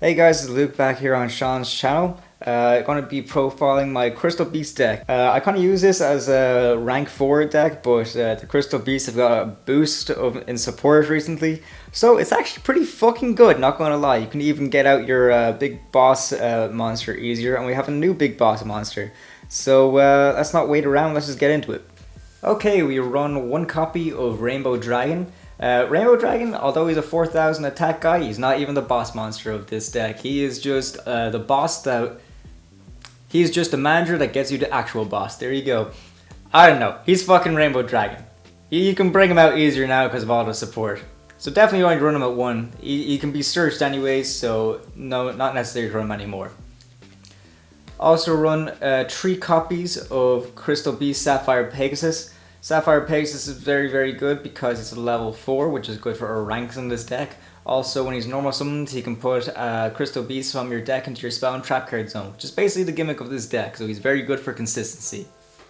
Hey guys, it's Luke back here on Sean's channel. Going to be profiling my Crystal Beast deck. I kind of use this as a rank 4 deck, but the Crystal Beasts have got a boost in support recently. So it's actually pretty fucking good, not going to lie. You can even get out your big boss monster easier, and we have a new big boss monster. So let's not wait around, let's just get into it. Okay, we run one copy of Rainbow Dragon. Rainbow Dragon, although he's a 4000 attack guy, he's not even the boss monster of this deck. He is just the boss that... He's just a manager that gets you the actual boss. There you go. I don't know. He's fucking Rainbow Dragon. You can bring him out easier now because of all the support. So definitely going to run him at 1. He can be searched anyways, so no, not necessary to run him anymore. Also run 3 copies of Crystal Beast Sapphire Pegasus. Sapphire Pegasus is very good because it's a level 4, which is good for our ranks in this deck. Also, when he's normal summoned, he can put Crystal Beast from your deck into your spell and trap card zone, which is basically the gimmick of this deck, so he's very good for consistency.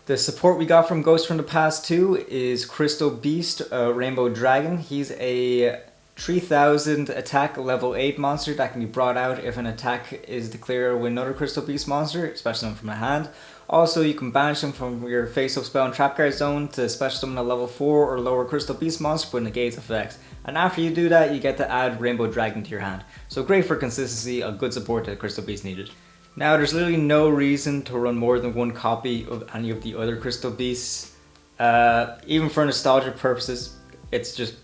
The support we got from Ghost from the Past 2 is Crystal Beast Rainbow Dragon. He's a 3000 attack level 8 monster that can be brought out if an attack is declared with another Crystal Beast monster, especially one from a hand. Also, you can banish him from your face-up spell and trap card zone to special summon a level 4 or lower Crystal Beast monster but negates effects. And after you do that, you get to add Rainbow Dragon to your hand. So great for consistency, a good support that Crystal Beast needed. Now, there's literally no reason to run more than one copy of any of the other Crystal Beasts. Even for nostalgia purposes, it's just,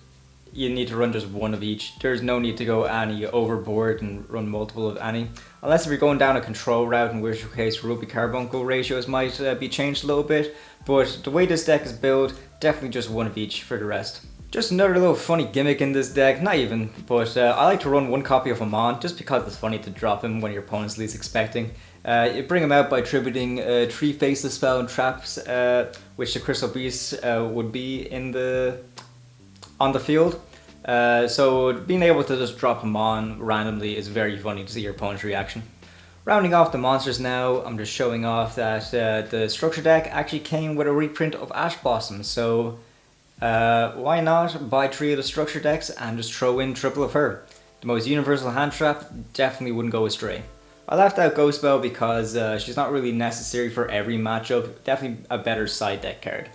you need to run just one of each. There's no need to go any overboard and run multiple of any. Unless if you're going down a control route, in which case Ruby Carbuncle ratios might be changed a little bit. But the way this deck is built, definitely just one of each for the rest. Just another little funny gimmick in this deck, not even, but I like to run one copy of Hamon just because it's funny to drop him when your opponent's least expecting. You bring him out by tributing 3 faceless spell and traps, which the Crystal Beast would be on the field. So being able to just drop him on randomly is very funny to see your opponent's reaction. Rounding off the monsters now, I'm just showing off that the structure deck actually came with a reprint of Ash Blossom, so why not buy 3 of the structure decks and just throw in triple of her. The most universal hand trap, definitely wouldn't go astray. I left out Ghost Belle because she's not really necessary for every matchup, definitely a better side deck card.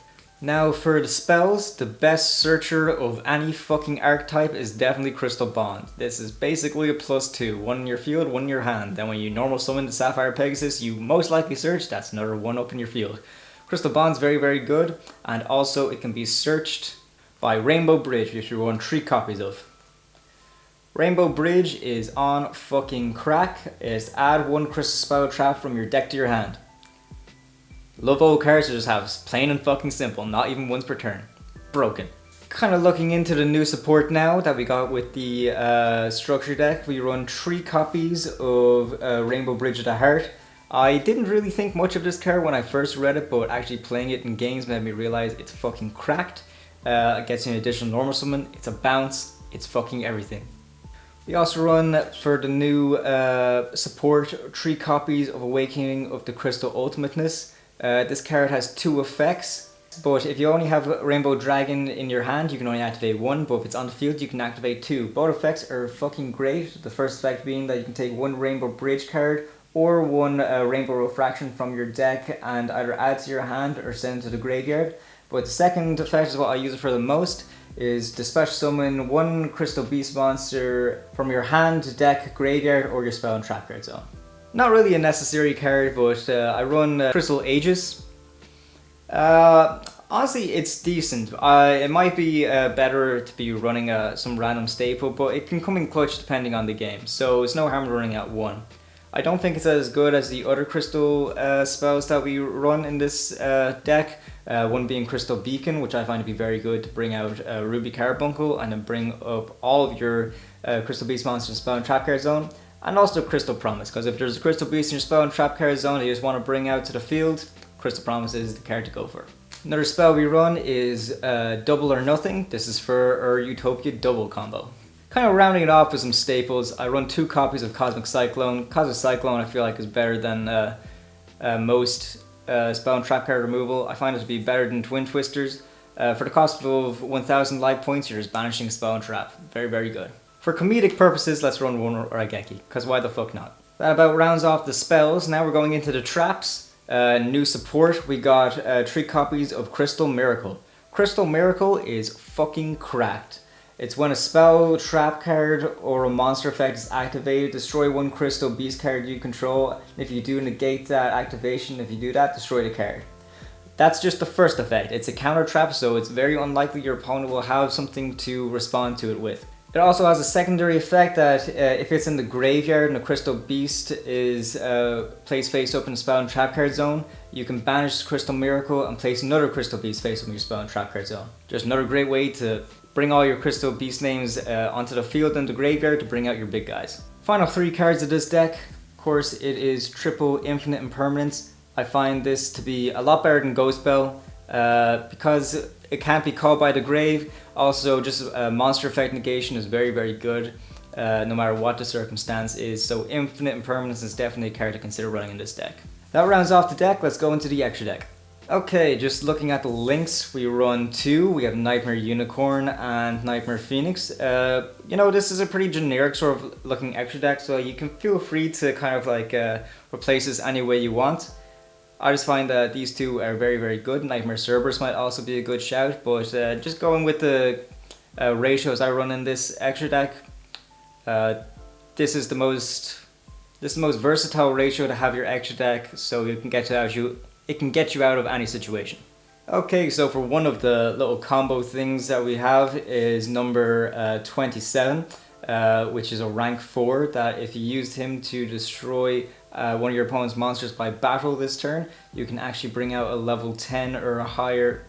Now for the spells, the best searcher of any fucking archetype is definitely Crystal Bond. This is basically a +2, 1 in your field, 1 in your hand. Then when you normal summon the Sapphire Pegasus, you most likely search, that's another 1 up in your field. Crystal Bond's very good, and also it can be searched by Rainbow Bridge, which you run 3 copies of. Rainbow Bridge is on fucking crack. It's add 1 Crystal Spell Trap from your deck to your hand. Love old cards to just have plain and fucking simple, not even once per turn. Broken. Kind of looking into the new support now that we got with the structure deck. We run 3 copies of Rainbow Bridge of the Heart. I didn't really think much of this card when I first read it, but actually playing it in games made me realize it's fucking cracked. It gets you an additional normal summon, it's a bounce, it's fucking everything. We also run for the new support 3 copies of Awakening of the Crystal Ultimateness. This card has 2 effects, but if you only have Rainbow Dragon in your hand, you can only activate 1, but if it's on the field, you can activate 2. Both effects are fucking great. The first effect being that you can take 1 Rainbow Bridge card or 1 Rainbow Refraction from your deck and either add to your hand or send it to the graveyard. But the second effect is what I use it for the most, is to special summon 1 Crystal Beast monster from your hand, deck, graveyard, or your spell and trap card zone. Not really a necessary card, but I run Crystal Aegis. Honestly, it's decent. It might be better to be running some random staple, but it can come in clutch depending on the game, so it's no harm running at 1. I don't think it's as good as the other crystal spells that we run in this deck. One being Crystal Beacon, which I find to be very good to bring out Ruby Carbuncle and then bring up all of your Crystal Beast monsters spell and trap card zone. And also Crystal Promise, because if there's a Crystal Beast in your spell and trap card zone that you just want to bring out to the field, Crystal Promise is the card to go for. Another spell we run is Double or Nothing. This is for our Utopia double combo. Kind of rounding it off with some staples, I run 2 copies of Cosmic Cyclone. Cosmic Cyclone I feel like is better than most spell and trap card removal. I find it to be better than Twin Twisters. For the cost of 1000 life points, you're just banishing spell and trap. Very good. For comedic purposes, let's run one Raigeki, because why the fuck not? That about rounds off the spells. Now we're going into the traps. New support, we got 3 copies of Crystal Miracle. Crystal Miracle is fucking cracked. It's when a spell, trap card, or a monster effect is activated, destroy 1 crystal beast card you control. And if you do, negate that activation. If you do that, destroy the card. That's just the first effect. It's a counter trap, so it's very unlikely your opponent will have something to respond to it with. It also has a secondary effect that if it's in the graveyard and a crystal beast is placed face up in the spell and trap card zone, you can banish Crystal Miracle and place another crystal beast face up in your spell and trap card zone. Just another great way to bring all your crystal beast names onto the field and the graveyard to bring out your big guys. Final 3 cards of this deck. Of course, it is triple infinite impermanence. I find this to be a lot better than Ghost Bell because it can't be called by the grave. Also, just monster effect negation is very, very good no matter what the circumstance is. So infinite impermanence is definitely a card to consider running in this deck. That rounds off the deck. Let's go into the extra deck. Okay, just looking at the links, we run 2. We have Nightmare Unicorn and Nightmare Phoenix. You know, this is a pretty generic sort of looking extra deck, so you can feel free to kind of like replace this any way you want. I just find that these 2 are very, very good. Nightmare Cerberus might also be a good shout, but just going with the ratios I run in this extra deck, this is the most versatile ratio to have your extra deck, so it can get you out of any situation. Okay, so for one of the little combo things that we have is number 27, which is a rank 4 that if you used him to destroy one of your opponent's monsters by battle this turn, you can actually bring out a level 10 or a higher,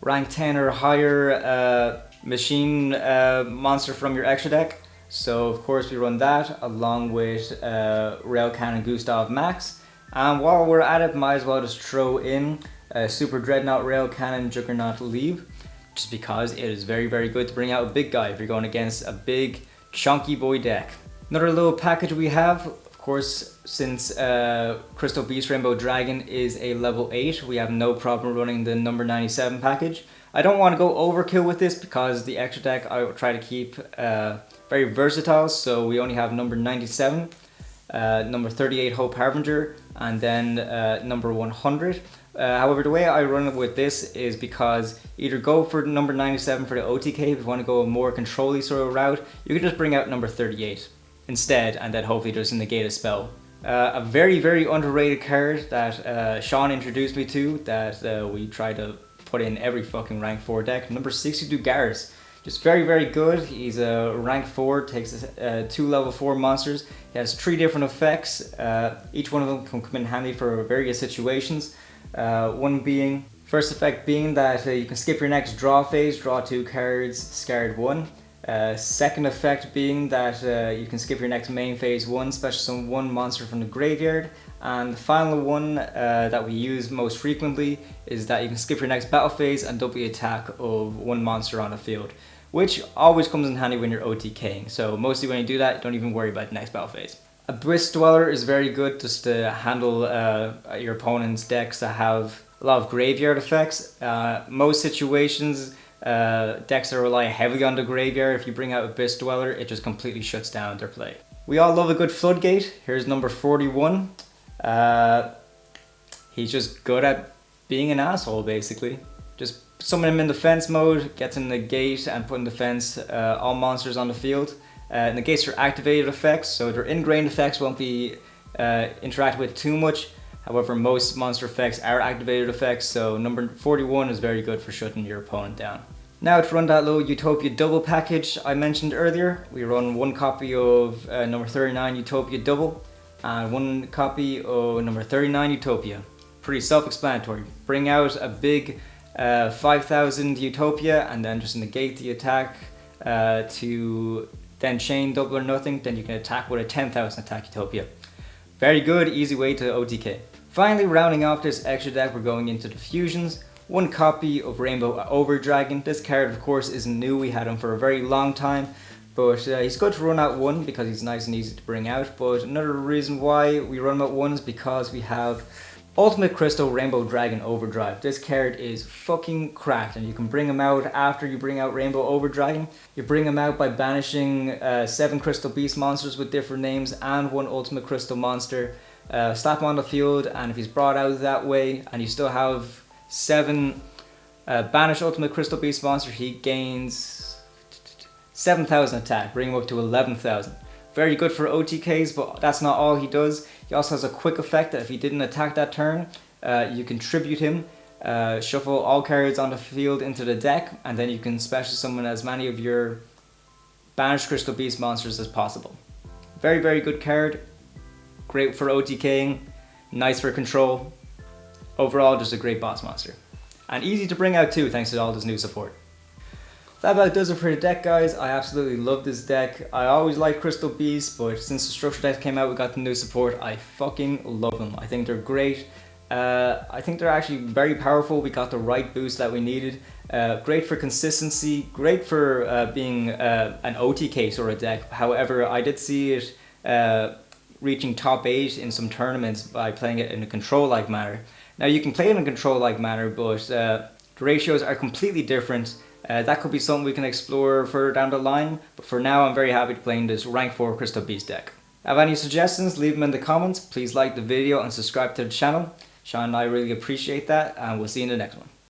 rank 10 or higher machine monster from your extra deck. So of course we run that along with Rail Cannon Gustav Max. And while we're at it, might as well just throw in Superdreadnought Rail Cannon Juggernaut Liebe, just because it is very, very good to bring out a big guy if you're going against a big chunky boy deck. Another little package we have, of course, since Crystal Beast Rainbow Dragon is a level 8, we have no problem running the number 97 package. I don't want to go overkill with this because the extra deck I will try to keep very versatile, so we only have number 97, number 38 Hope Harbinger, and then number 100. However, the way I run it with this is because either go for number 97 for the OTK if you want to go a more control-y sort of route, you can just bring out number 38 instead and then hopefully just negate a spell. A very, very underrated card that Sean introduced me to that we try to put in every fucking rank 4 deck, number 62 Garrus. Just very, very good. He's a rank 4, takes 2 level 4 monsters. He has 3 different effects. Each one of them can come in handy for various situations. One being, first effect being that you can skip your next draw phase, draw 2 cards, discard 1. Second effect being that you can skip your next main phase 1, special summon 1 monster from the graveyard. And the final one that we use most frequently is that you can skip your next battle phase and double the attack of 1 monster on the field, which always comes in handy when you're OTKing. So mostly when you do that, don't even worry about the next battle phase. Abyss Dweller is very good just to handle your opponent's decks that have a lot of graveyard effects. Most situations, decks that rely heavily on the graveyard, if you bring out Abyss Dweller, it just completely shuts down their play. We all love a good Floodgate. Here's number 41. He's just good at being an asshole, basically. Just summon him in defense mode, gets in the gate and put in defense all monsters on the field. Negates their activated effects, so their ingrained effects won't be interacted with too much. However, most monster effects are activated effects, so number 41 is very good for shutting your opponent down. Now to run that little Utopia double package I mentioned earlier, we run 1 copy of number 39 Utopia double and 1 copy of number 39 Utopia. Pretty self-explanatory. Bring out a big 5,000 Utopia and then just negate the attack to then chain double or nothing, then you can attack with a 10,000 attack Utopia. Very good, easy way to OTK. Finally, rounding off this extra deck, we're going into the fusions. 1 copy of Rainbow Overdragon. This card, of course, isn't new. We had him for a very long time, but he's good to run out 1 because he's nice and easy to bring out. But another reason why we run him out 1 is because we have Ultimate Crystal Rainbow Dragon Overdrive. This card is fucking cracked, and you can bring him out after you bring out Rainbow Overdragon. You bring him out by banishing 7 Crystal Beast monsters with different names and 1 Ultimate Crystal monster. Slap him on the field, and if he's brought out that way and you still have 7 banished Ultimate Crystal Beast monster, he gains 7,000 attack, bring him up to 11,000. Very good for OTKs, but that's not all he does. He also has a quick effect that if he didn't attack that turn, you can tribute him, shuffle all cards on the field into the deck, and then you can special summon as many of your banished Crystal Beast monsters as possible. Very, very good card. Great for OTKing, nice for control. Overall, just a great boss monster. And easy to bring out too, thanks to all this new support. That about does it for the deck, guys. I absolutely love this deck. I always liked Crystal Beasts, but since the structure deck came out, we got the new support. I fucking love them. I think they're great. I think they're actually very powerful. We got the right boost that we needed. Great for consistency. Great for being an OTK sort of deck. However, I did see it reaching top 8 in some tournaments by playing it in a control-like manner. Now, you can play it in a control-like manner, but the ratios are completely different. That could be something we can explore further down the line, but for now I'm very happy to playing this rank 4 Crystal Beast deck. Have any suggestions? Leave them in the comments. Please like the video and subscribe to the channel. Sean and I really appreciate that, and we'll see you in the next one.